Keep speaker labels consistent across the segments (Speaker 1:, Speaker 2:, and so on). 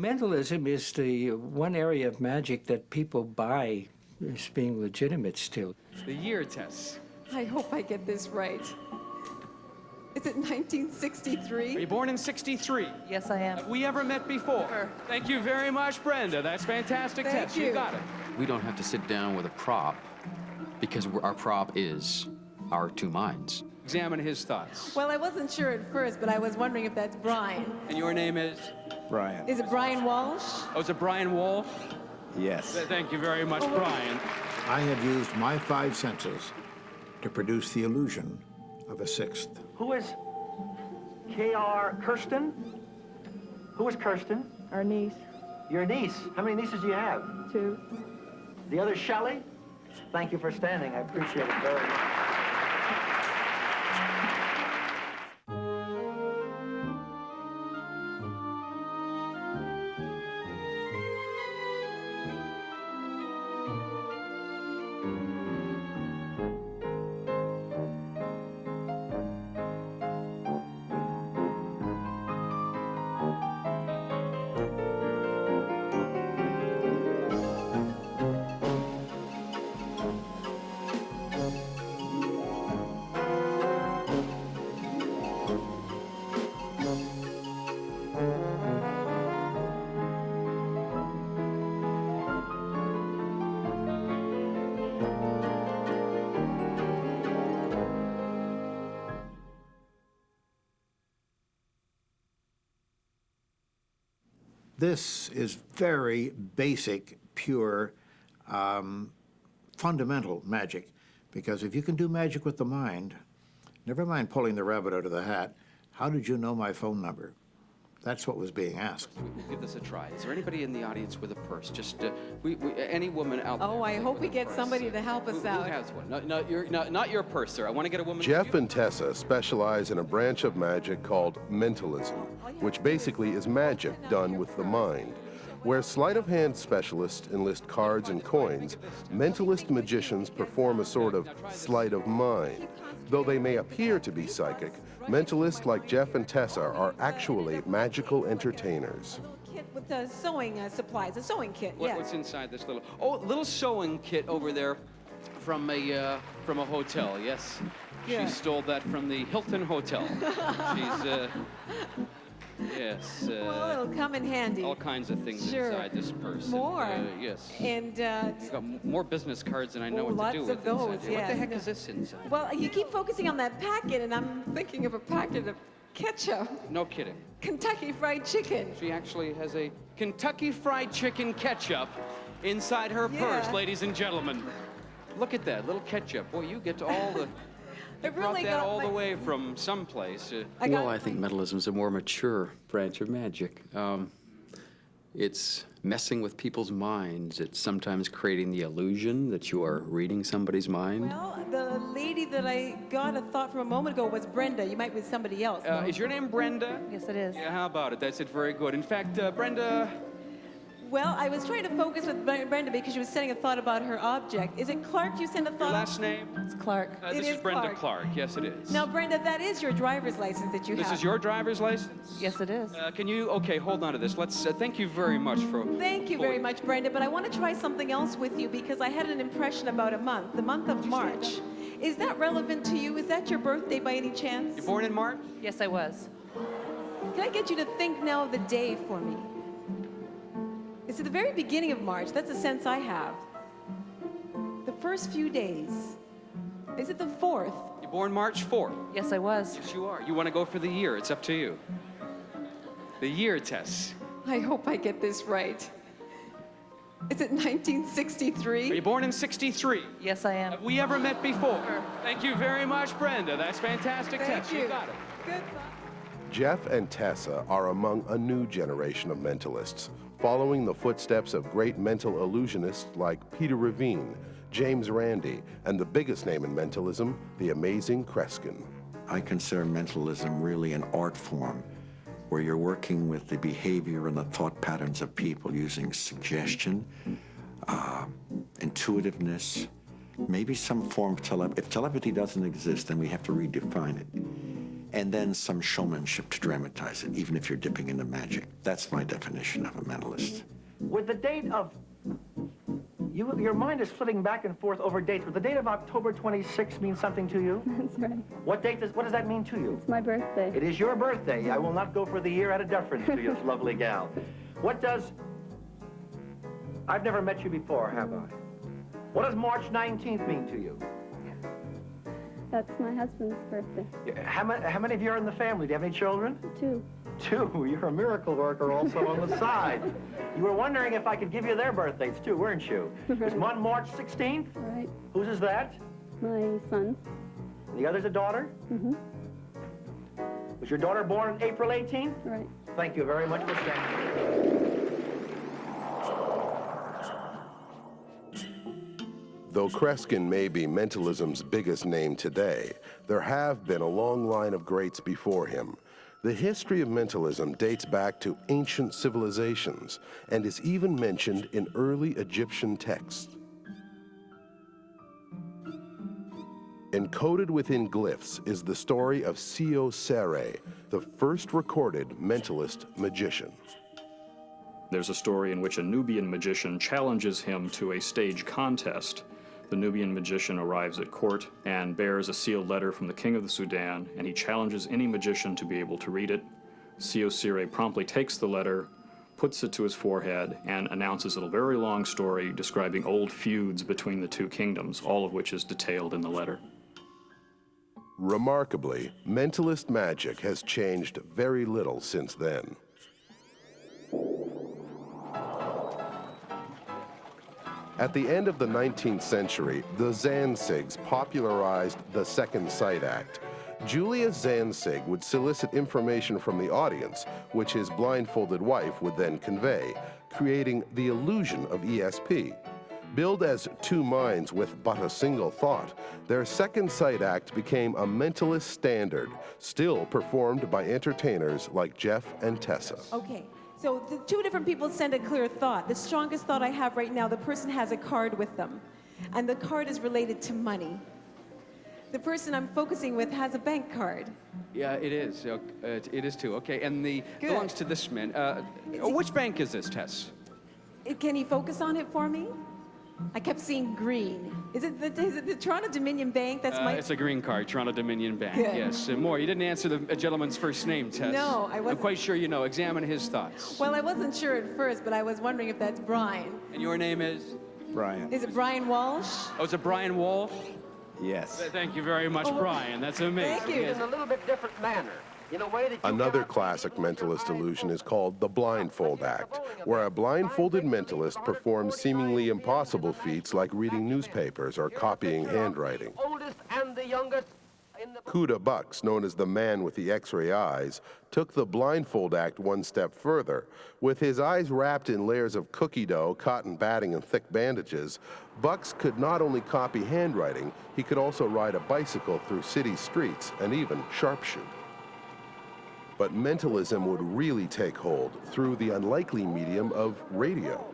Speaker 1: Mentalism is the one area of magic that people buy as being legitimate still.
Speaker 2: The year test.
Speaker 3: I hope I get this right. Is it 1963?
Speaker 2: Are you born in 63?
Speaker 4: Yes, I am.
Speaker 2: Have we ever met before?
Speaker 4: Sure.
Speaker 2: Thank you very much, Brenda. That's fantastic
Speaker 3: Thank
Speaker 2: test.
Speaker 3: you.
Speaker 2: You got it.
Speaker 5: We don't have to sit down with a prop because our prop is our two minds.
Speaker 2: Examine his thoughts.
Speaker 3: Well, I wasn't sure at first, but I was wondering if that's Brian.
Speaker 2: And your name is?
Speaker 6: Brian.
Speaker 3: Is it Brian Walsh?
Speaker 2: Oh, is it Brian Walsh?
Speaker 6: Yes.
Speaker 2: Thank you very much, Brian.
Speaker 7: I have used my five senses to produce the illusion of a sixth.
Speaker 8: Who is K.R. Kirsten? Who is Kirsten?
Speaker 4: Our niece,
Speaker 8: Your niece. How many nieces do you have?
Speaker 4: 2.
Speaker 8: The other Shelley? Thank you for standing. I appreciate it very much.
Speaker 7: This is very basic, pure, fundamental magic, because if you can do magic with the mind, never mind pulling the rabbit out of the hat, how did you know my phone number? That's what was being asked.
Speaker 5: We'll give this a try. Is there anybody in the audience with a purse? Just any woman out there.
Speaker 3: Oh, I hope we get somebody to help us out.
Speaker 5: Who has one? Not your purse, sir. I want to get a woman.
Speaker 9: Jeff and Tessa specialize in a branch of magic called mentalism, which basically is magic done with the mind. Where sleight of hand specialists enlist cards and coins, mentalist magicians perform a sort of sleight of mind. Though they may appear to be psychic, mentalists like Jeff and Tessa are actually magical entertainers.
Speaker 3: Kit with the sewing supplies, a sewing kit,
Speaker 2: What's inside this little sewing kit over there from a hotel? Yes,
Speaker 3: Yeah.
Speaker 2: she stole that from the Hilton Hotel. She's yes.
Speaker 3: Well, it'll come in handy.
Speaker 2: All kinds of things
Speaker 3: Sure.
Speaker 2: inside this purse.
Speaker 3: More.
Speaker 2: Yes.
Speaker 3: And
Speaker 2: You've got more business cards than I know what
Speaker 3: lots
Speaker 2: to do with
Speaker 3: of those,
Speaker 2: inside here. What
Speaker 3: yes.
Speaker 2: the heck is this inside?
Speaker 3: well, you keep focusing on that packet, and I'm thinking of a packet of ketchup.
Speaker 2: No kidding.
Speaker 3: Kentucky Fried Chicken.
Speaker 2: She actually has a Kentucky Fried Chicken ketchup inside her purse,
Speaker 3: Yeah.
Speaker 2: ladies and gentlemen. Look at that little ketchup. Boy, you get to all the.
Speaker 3: I
Speaker 2: You brought
Speaker 3: really
Speaker 2: that
Speaker 3: got
Speaker 2: all
Speaker 3: my-
Speaker 2: the way from someplace.
Speaker 5: Well, I think mentalism is a more mature branch of magic. It's messing with people's minds. It's sometimes creating the illusion that you are reading somebody's mind.
Speaker 3: Well, the lady that I got a thought from a moment ago was Brenda. You might be somebody else. though.
Speaker 2: Is your name Brenda?
Speaker 4: Yes, it is.
Speaker 2: Yeah, how about it? That's it. Very good. In fact, Brenda.
Speaker 3: Well, I was trying to focus with Brenda because she was sending a thought about her object. Is it Clark you sent a
Speaker 2: Your
Speaker 3: thought?
Speaker 2: last name?
Speaker 4: It's Clark.
Speaker 3: It
Speaker 2: This
Speaker 3: is
Speaker 2: is Brenda
Speaker 3: Clark.
Speaker 2: Clark. Yes, it is.
Speaker 3: Now, Brenda, that is your driver's license that you have.
Speaker 2: This is your driver's license?
Speaker 4: Yes, it is.
Speaker 2: Can you? Okay, hold on to this. Let's. Thank you very much for.
Speaker 3: Thank you very much, Brenda, but I want to try something else with you because I had an impression about a month, the month of March. Is that relevant to you? Is that your birthday by any chance?
Speaker 2: You're born in March?
Speaker 4: Yes, I was.
Speaker 3: Can I get you to think now of the day for me? It's at the very beginning of March. That's the sense I have. The first few days. Is it the 4th?
Speaker 2: You're born March 4th.
Speaker 4: Yes, I was.
Speaker 2: Yes, you are. You want to go for the year? It's up to you. The year test.
Speaker 3: I hope I get this right. Is it 1963?
Speaker 2: Are you born in 63?
Speaker 4: Yes, I am.
Speaker 2: Have we ever met before? Thank you very much, Brenda. That's fantastic
Speaker 3: Thank
Speaker 2: test.
Speaker 3: you.
Speaker 2: You got it.
Speaker 3: Goodbye.
Speaker 9: Jeff and Tessa are among a new generation of mentalists, following the footsteps of great mental illusionists like Peter Ravine, James Randi, and the biggest name in mentalism, the amazing Kreskin.
Speaker 10: I consider mentalism really an art form where you're working with the behavior and the thought patterns of people using suggestion, intuitiveness, maybe some form of telepathy. If telepathy doesn't exist, then we have to redefine it. and then some showmanship to dramatize it, even if you're dipping into magic. That's my definition of a mentalist.
Speaker 8: With the date of... your mind is flitting back and forth over dates. Would the date of October 26 mean something to you?
Speaker 4: That's right.
Speaker 8: What does that mean to you?
Speaker 4: It's my birthday.
Speaker 8: It is your birthday. I will not go for the year out of deference to you, lovely gal. What does... I've never met you before, have I? What does March 19th mean to you?
Speaker 4: That's my husband's birthday.
Speaker 8: How many of you are in the family? Do you have any children?
Speaker 4: 2.
Speaker 8: 2. You're a miracle worker also on the side. You were wondering if I could give you their birthdays too, weren't you? Was one March 16th?
Speaker 4: Right.
Speaker 8: Whose is that?
Speaker 4: My son.
Speaker 8: The other's a daughter?
Speaker 4: Mm-hmm.
Speaker 8: Was your daughter born April 18th?
Speaker 4: Right.
Speaker 8: Thank you very much for standing.
Speaker 9: Though Kreskin may be mentalism's biggest name today, there have been a long line of greats before him. The history of mentalism dates back to ancient civilizations and is even mentioned in early Egyptian texts. Encoded within glyphs is the story of S02E06, the first recorded mentalist magician.
Speaker 11: There's a story in which a Nubian magician challenges him to a stage contest. The Nubian magician arrives at court and bears a sealed letter from the king of the Sudan, and he challenges any magician to be able to read it. S02E06 promptly takes the letter, puts it to his forehead, and announces a very long story describing old feuds between the two kingdoms, all of which is detailed in the letter.
Speaker 9: Remarkably, mentalist magic has changed very little since then. At the end of the 19th century, the Zanzigs popularized the Second Sight Act. Julius Zanzig would solicit information from the audience, which his blindfolded wife would then convey, creating the illusion of ESP. Billed as two minds with but a single thought, their Second Sight Act became a mentalist standard, still performed by entertainers like Jeff and Tessa.
Speaker 3: Okay. So the 2 different people send a clear thought. The strongest thought I have right now, the person has a card with them, and the card is related to money. The person I'm focusing with has a bank card.
Speaker 2: Yeah, it is. It is too. Okay, and the
Speaker 3: Good.
Speaker 2: belongs to this man. Which bank is this, Tess?
Speaker 3: Can you focus on it for me? I kept seeing green. Is it the Toronto Dominion Bank? That's my...
Speaker 2: It's a green card, Toronto Dominion Bank.
Speaker 3: Good.
Speaker 2: Yes. And more, you didn't answer the gentleman's first name, Tess.
Speaker 3: No, I wasn't.
Speaker 2: I'm quite sure you know. Examine his thoughts.
Speaker 3: Well, I wasn't sure at first, but I was wondering if that's Brian.
Speaker 2: And your name is?
Speaker 6: Brian.
Speaker 3: Is it Brian Walsh?
Speaker 2: Oh, is it Brian Walsh?
Speaker 6: Yes.
Speaker 2: Thank you very much, Brian. That's amazing.
Speaker 3: Thank you.
Speaker 2: Yes.
Speaker 8: In a little bit different manner. In a way that you
Speaker 9: Another
Speaker 8: cannot
Speaker 9: classic
Speaker 8: see with your
Speaker 9: mentalist
Speaker 8: eyes
Speaker 9: illusion
Speaker 8: open.
Speaker 9: is called the blindfold act, where a blindfolded mentalist performs seemingly impossible feats like reading newspapers or copying handwriting.
Speaker 8: Oldest and the youngest in the...
Speaker 9: Kuda Bux, known as the man with the X-ray eyes, took the blindfold act one step further. With his eyes wrapped in layers of cookie dough, cotton batting, and thick bandages, Bux could not only copy handwriting, he could also ride a bicycle through city streets and even sharpshoot. But mentalism would really take hold through the unlikely medium of radio.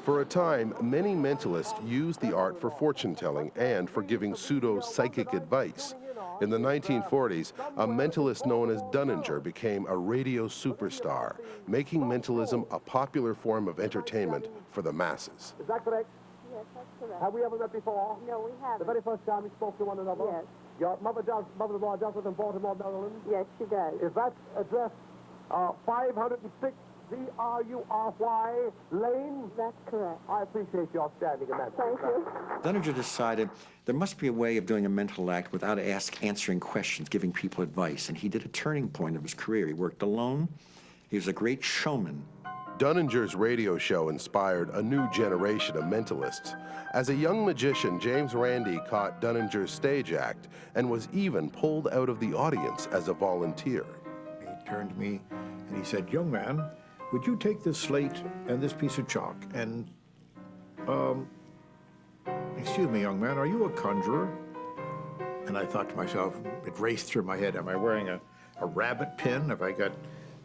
Speaker 9: For a time, many mentalists used the art for fortune-telling and for giving pseudo-psychic advice. In the 1940s, a mentalist known as Dunninger became a radio superstar, making mentalism a popular form of entertainment for the masses.
Speaker 8: Is that correct?
Speaker 4: Yes, that's correct.
Speaker 8: Have we ever met before?
Speaker 4: No, we haven't.
Speaker 8: The very first time we spoke to one another?
Speaker 4: Yes.
Speaker 8: Your mother-in-law does live in Baltimore, Maryland?
Speaker 4: Yes, she does.
Speaker 8: Is that address 506 D-R-U-R-Y Lane?
Speaker 4: That's correct.
Speaker 8: I appreciate your standing in that.
Speaker 4: Thank you.
Speaker 10: Dunninger decided there must be a way of doing a mental act without answering questions, giving people advice, and he did a turning point of his career. He worked alone. He was a great showman.
Speaker 9: Dunninger's radio show inspired a new generation of mentalists. As a young magician, James Randi caught Dunninger's stage act and was even pulled out of the audience as a volunteer.
Speaker 7: He turned to me and he said, "Young man, would you take this slate and this piece of chalk and, excuse me, young man, are you a conjurer?" And I thought to myself, it raced through my head, am I wearing a rabbit pin? Have I got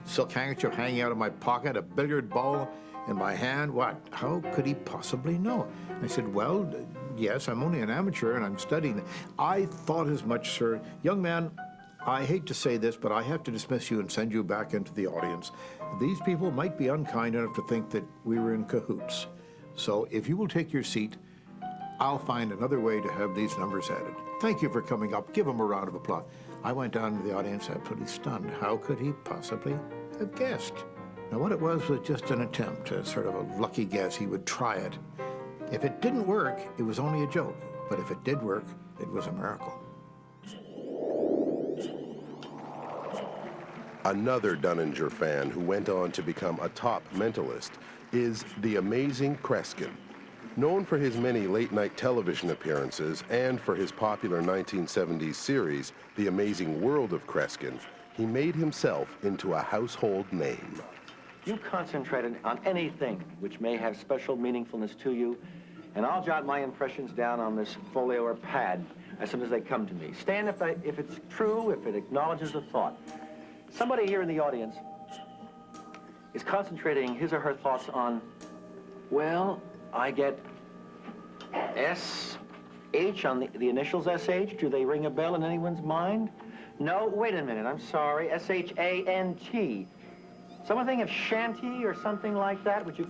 Speaker 7: silk handkerchief hanging out of my pocket, a billiard ball in my hand? What? How could he possibly know? I said, well, yes, I'm only an amateur and I'm studying. I thought as much, sir. Young man, I hate to say this, but I have to dismiss you and send you back into the audience. These people might be unkind enough to think that we were in cahoots. So if you will take your seat, I'll find another way to have these numbers added. Thank you for coming up. Give him a round of applause. I went down to the audience absolutely stunned. How could he possibly have guessed? Now, what it was just an attempt, a sort of a lucky guess. He would try it. If it didn't work, it was only a joke. But if it did work, it was a miracle.
Speaker 9: Another Dunninger fan who went on to become a top mentalist is the amazing Kreskin. Known for his many late-night television appearances and for his popular 1970s series, The Amazing World of Kreskin, he made himself into a household name.
Speaker 8: You concentrate on anything which may have special meaningfulness to you, and I'll jot my impressions down on this folio or pad as soon as they come to me. Stan, if it's true, if it acknowledges the thought. Somebody here in the audience is concentrating his or her thoughts on, well, I get S-H on the initials S-H. Do they ring a bell in anyone's mind? No, wait a minute, I'm sorry, S-H-A-N-T. Someone thinking of shanty or something like that? Would you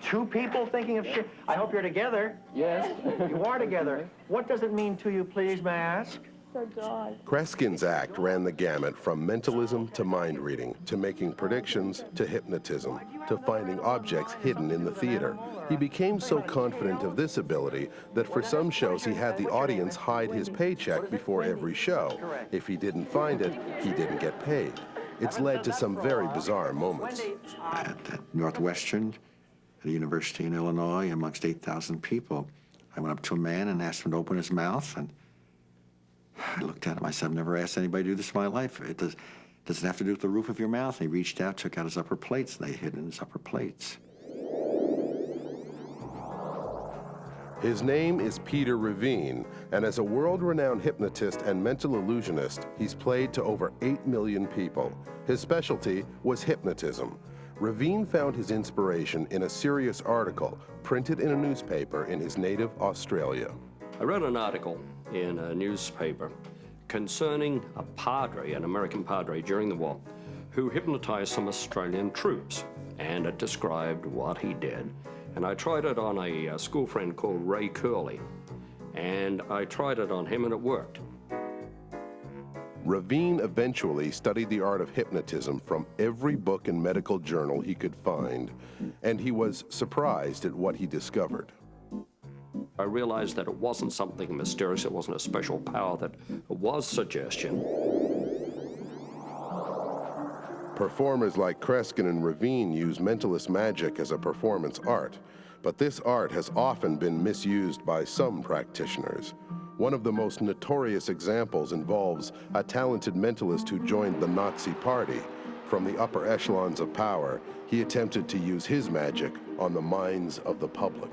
Speaker 8: two people thinking of shanty? I hope you're together. Yes. You are together. What does it mean to you, please, may I ask?
Speaker 9: Kreskin's act ran the gamut from mentalism to mind reading, to making predictions, to hypnotism, to finding objects hidden in the theater. He became so confident of this ability that for some shows he had the audience hide his paycheck before every show. If he didn't find it, he didn't get paid. It's led to some very bizarre moments.
Speaker 10: At Northwestern, at the University in Illinois, amongst 8,000 people, I went up to a man and asked him to open his mouth, and I looked at him. I said, I've never asked anybody to do this in my life. It doesn't have to do with the roof of your mouth. And he reached out, took out his upper plates, and they hid in his upper plates.
Speaker 9: His name is Peter Ravine, and as a world-renowned hypnotist and mental illusionist, he's played to over 8 million people. His specialty was hypnotism. Ravine found his inspiration in a serious article printed in a newspaper in his native Australia.
Speaker 12: I read an article in a newspaper concerning a padre, an American padre during the war, who hypnotized some Australian troops, and it described what he did. And I tried it on a school friend called Ray Curley, and I tried it on him and it worked.
Speaker 9: Ravine eventually studied the art of hypnotism from every book and medical journal he could find, and he was surprised at what he discovered.
Speaker 12: I realized that it wasn't something mysterious, it wasn't a special power, that it was suggestion.
Speaker 9: Performers like Kreskin and Ravine use mentalist magic as a performance art, but this art has often been misused by some practitioners. One of the most notorious examples involves a talented mentalist who joined the Nazi Party. From the upper echelons of power, he attempted to use his magic on the minds of the public.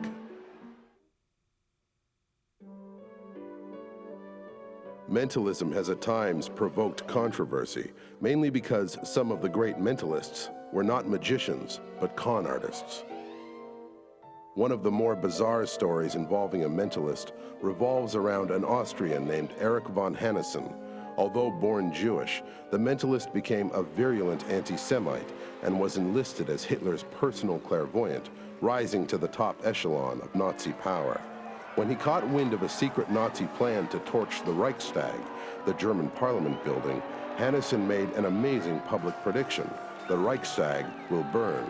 Speaker 9: Mentalism has at times provoked controversy, mainly because some of the great mentalists were not magicians, but con artists. One of the more bizarre stories involving a mentalist revolves around an Austrian named Erich von Hannessen. Although born Jewish, the mentalist became a virulent anti-Semite and was enlisted as Hitler's personal clairvoyant, rising to the top echelon of Nazi power. When he caught wind of a secret Nazi plan to torch the Reichstag, the German parliament building, Hannessen made an amazing public prediction: the Reichstag will burn.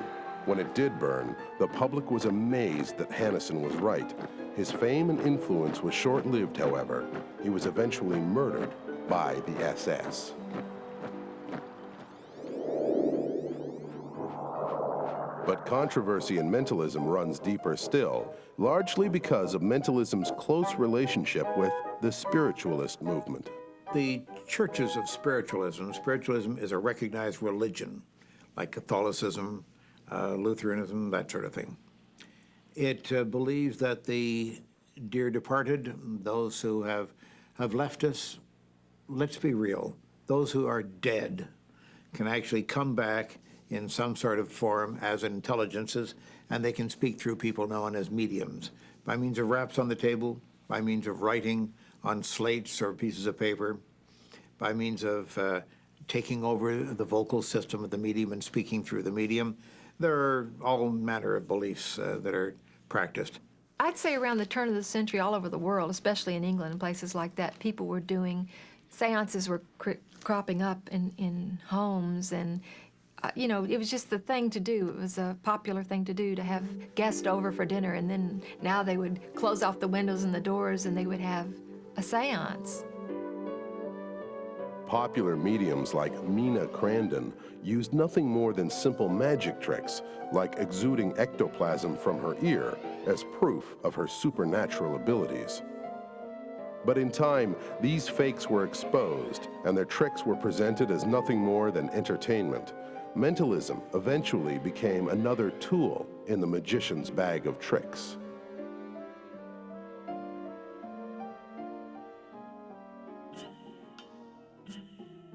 Speaker 9: When it did burn, the public was amazed that Hannessen was right. His fame and influence was short-lived, however. He was eventually murdered by the SS. But controversy in mentalism runs deeper still, largely because of mentalism's close relationship with the spiritualist movement.
Speaker 7: The churches of spiritualism is a recognized religion, like Catholicism, Lutheranism, that sort of thing. It believes that the dear departed, those who have left us, let's be real, those who are dead can actually come back in some sort of form as intelligences, and they can speak through people known as mediums, by means of raps on the table, by means of writing on slates or pieces of paper, by means of taking over the vocal system of the medium and speaking through the medium. There are all manner of beliefs that are practiced.
Speaker 13: I'd say around the turn of the century, all over the world, especially in England and places like that, people were doing, seances were cropping up in homes, and you know, it was just the thing to do. It was a popular thing to do, to have guests over for dinner, and then now they would close off the windows and the doors and they would have a seance.
Speaker 9: Popular mediums like Mina Crandon used nothing more than simple magic tricks, like exuding ectoplasm from her ear, as proof of her supernatural abilities. But in time, these fakes were exposed, and their tricks were presented as nothing more than entertainment. Mentalism eventually became another tool in the magician's bag of tricks.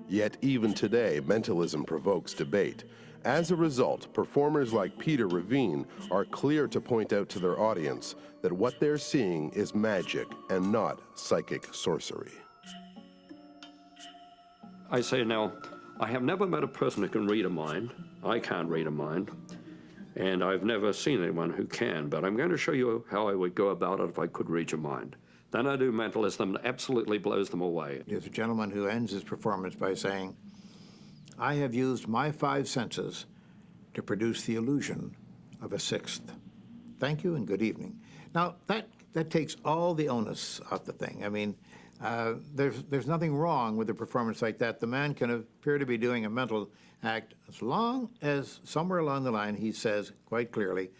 Speaker 9: Yet even today, mentalism provokes debate. As a result, performers like Peter Ravine are clear to point out to their audience that what they're seeing is magic and not psychic sorcery.
Speaker 12: I say now, I have never met a person who can read a mind. I can't read a mind. And I've never seen anyone who can, but I'm going to show you how I would go about it if I could read your mind. Then I do mentalism, and absolutely blows them away.
Speaker 7: There's a gentleman who ends his performance by saying, "I have used my 5 senses to produce the illusion of a 6th. Thank you and good evening." Now, that takes all the onus off the thing. I mean, there's nothing wrong with a performance like that. The man can appear to be doing a mental act as long as somewhere along the line he says quite clearly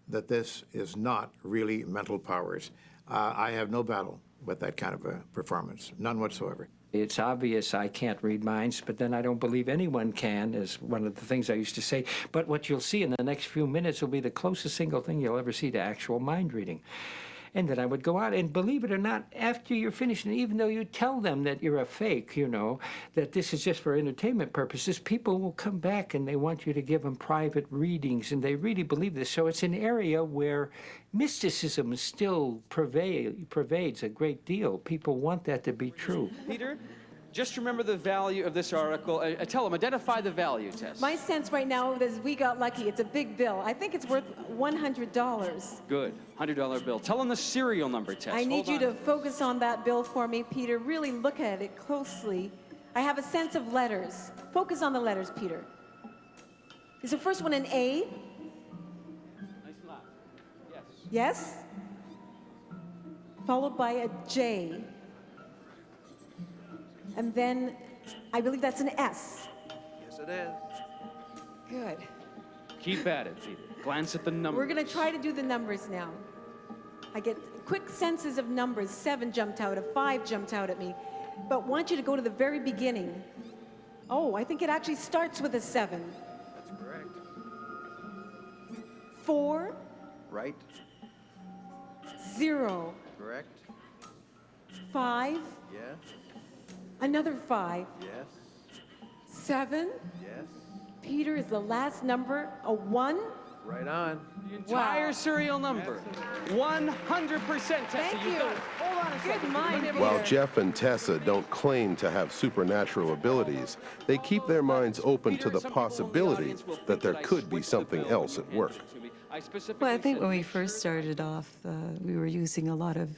Speaker 7: that this is not really mental powers. I have no battle with that kind of a performance, none whatsoever.
Speaker 1: It's obvious I can't read minds, but then I don't believe anyone can, is one of the things I used to say. But what you'll see in the next few minutes will be the closest single thing you'll ever see to actual mind reading. And then I would go out, and believe it or not, after you're finished, and even though you tell them that you're a fake, you know, that this is just for entertainment purposes, people will come back and they want you to give them private readings, and they really believe this. So it's an area where mysticism still pervades a great deal. People want that to be true.
Speaker 2: Peter, just remember the value of this article. Tell them, identify the value, Tess.
Speaker 3: My sense right now is we got lucky. It's a big bill. I think it's worth $100.
Speaker 2: Good, $100 bill. Tell them the serial number, Tess.
Speaker 3: I need you to focus on that bill for me, Peter. Really look at it closely. I have a sense of letters. Focus on the letters, Peter. Is the first one an A?
Speaker 2: Nice and loud. Yes.
Speaker 3: Yes? Followed by a J. And then I believe that's an S.
Speaker 2: Yes, it is.
Speaker 3: Good.
Speaker 2: Keep at it, Peter. Glance at the numbers.
Speaker 3: We're going to try to do the numbers now. I get quick senses of numbers. 7 jumped out, a 5 jumped out at me. But want you to go to the very beginning. Oh, I think it actually starts with a 7.
Speaker 6: That's correct.
Speaker 3: 4.
Speaker 6: Right.
Speaker 3: 0.
Speaker 6: Correct.
Speaker 3: 5.
Speaker 6: Yes.
Speaker 3: Another 5.
Speaker 6: Yes.
Speaker 3: 7.
Speaker 6: Yes.
Speaker 3: Peter is the last number, a 1.
Speaker 6: Right on.
Speaker 2: The entire serial number. 100%, Tessa.
Speaker 3: Thank you.
Speaker 2: Got it. Hold on a second.
Speaker 3: Good mind, Peter.
Speaker 9: While Jeff and Tessa don't claim to have supernatural abilities, they keep their minds open to the possibility that there could be something else at work.
Speaker 14: Well, I think when we first started off, we were using a lot of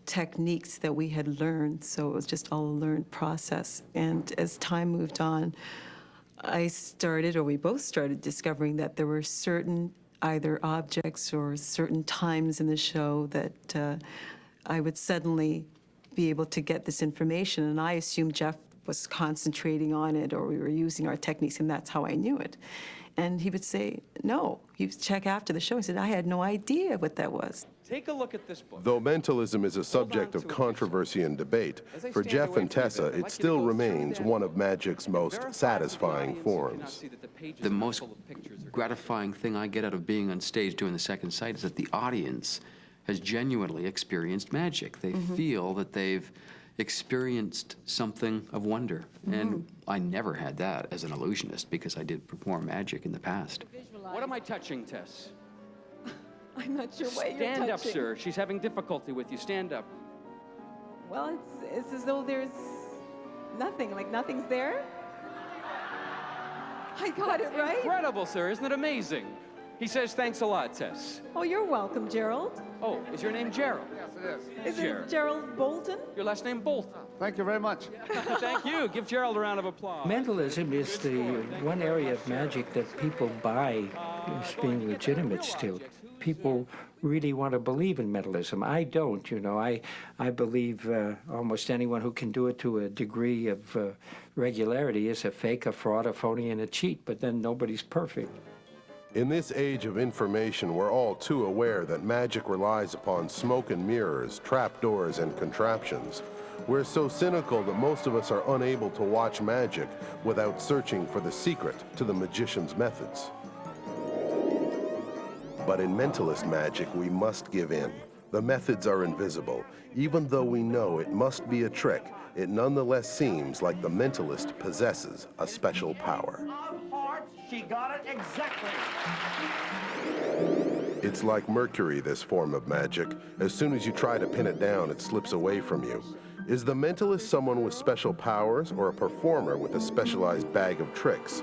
Speaker 14: techniques that we had learned, so it was just all a learned process. And as time moved on, we both started discovering that there were certain either objects or certain times in the show that I would suddenly be able to get this information, and I assumed Jeff was concentrating on it or we were using our techniques, and that's how I knew it. And he would say, no. He would check after the show. He said, I had no idea what that was.
Speaker 2: Take a look at this book.
Speaker 9: Though mentalism is a subject of controversy and debate, for Jeff and Tessa, it still remains one of magic's most satisfying forms.
Speaker 5: The most gratifying thing I get out of being on stage doing the second sight is that the audience has genuinely experienced magic. They feel that they've experienced something of wonder. And I never had that as an illusionist because I did perform magic in the past.
Speaker 2: What am I touching, Tess?
Speaker 3: I'm not sure what you're touching.
Speaker 2: Stand up, sir. She's having difficulty with you. Stand up.
Speaker 3: Well, it's as though there's nothing, like nothing's there? I got it right?
Speaker 2: Incredible, sir. Isn't it amazing? He says, thanks a lot, Tess.
Speaker 3: Oh, you're welcome, Gerald.
Speaker 2: Oh, is your name Gerald?
Speaker 6: Yes, it is.
Speaker 3: Is it Gerald Bolton?
Speaker 2: Your last name Bolton.
Speaker 6: Thank you very much.
Speaker 2: Thank you. Give Gerald a round of applause.
Speaker 1: Mentalism is the one area of magic that people buy as being legitimate still. People really want to believe in mentalism. I don't, you know. I believe almost anyone who can do it to a degree of regularity is a fake, a fraud, a phony, and a cheat, but then nobody's perfect.
Speaker 9: In this age of information, we're all too aware that magic relies upon smoke and mirrors, trapdoors, and contraptions. We're so cynical that most of us are unable to watch magic without searching for the secret to the magician's methods. But in mentalist magic, we must give in. The methods are invisible. Even though we know it must be a trick, it nonetheless seems like the mentalist possesses a special power.
Speaker 8: She got it exactly.
Speaker 9: It's like mercury, this form of magic. As soon as you try to pin it down, it slips away from you. Is the mentalist someone with special powers or a performer with a specialized bag of tricks?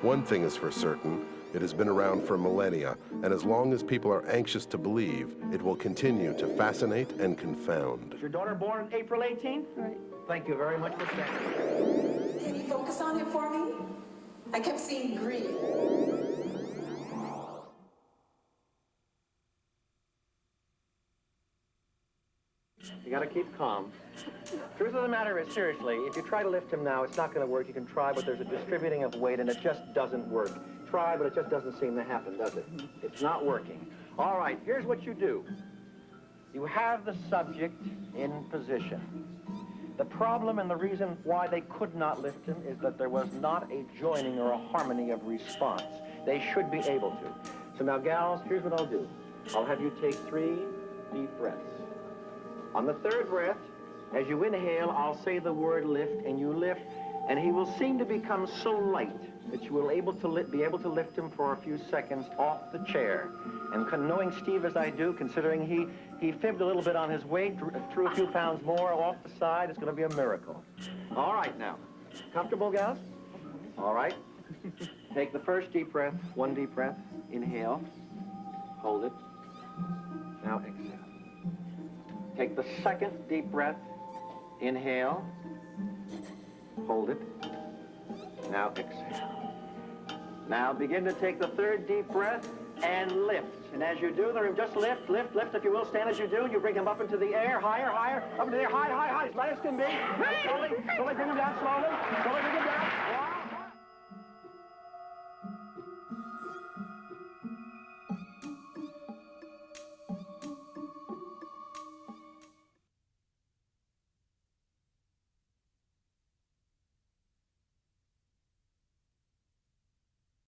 Speaker 9: One thing is for certain, it has been around for millennia, and as long as people are anxious to believe, it will continue to fascinate and confound.
Speaker 8: Was your daughter born on April 18th?
Speaker 4: Right.
Speaker 8: Thank you very much for saying.
Speaker 3: Can you focus on it for me? I kept seeing green.
Speaker 8: You gotta keep calm. Truth of the matter is, seriously, if you try to lift him now, it's not gonna work. You can try, but there's a distributing of weight, and it just doesn't work. Try, but it just doesn't seem to happen, does it? It's not working. All right, here's what you do. You have the subject in position. The problem and the reason why they could not lift him is that there was not a joining or a harmony of response. They should be able to. So now, gals, here's what I'll do. I'll have you take 3 deep breaths. On the 3rd breath, as you inhale, I'll say the word lift, and you lift, and he will seem to become so light that you will be able to lift him for a few seconds off the chair. And knowing Steve as I do, considering he fibbed a little bit on his weight, drew a few pounds more off the side, it's going to be a miracle. All right, now. Comfortable, gals? All right. Take the first deep breath, 1 deep breath. Inhale. Hold it. Now exhale. Take the 2nd deep breath. Inhale. Hold it. Now exhale. Now begin to take the 3rd deep breath and lift. And as you do, just lift, lift, lift, if you will. Stand as you do. You bring him up into the air, higher, higher, up into the air, high, high, high, as light as can be. Slowly, slowly bring him down, slowly. Slowly bring him down.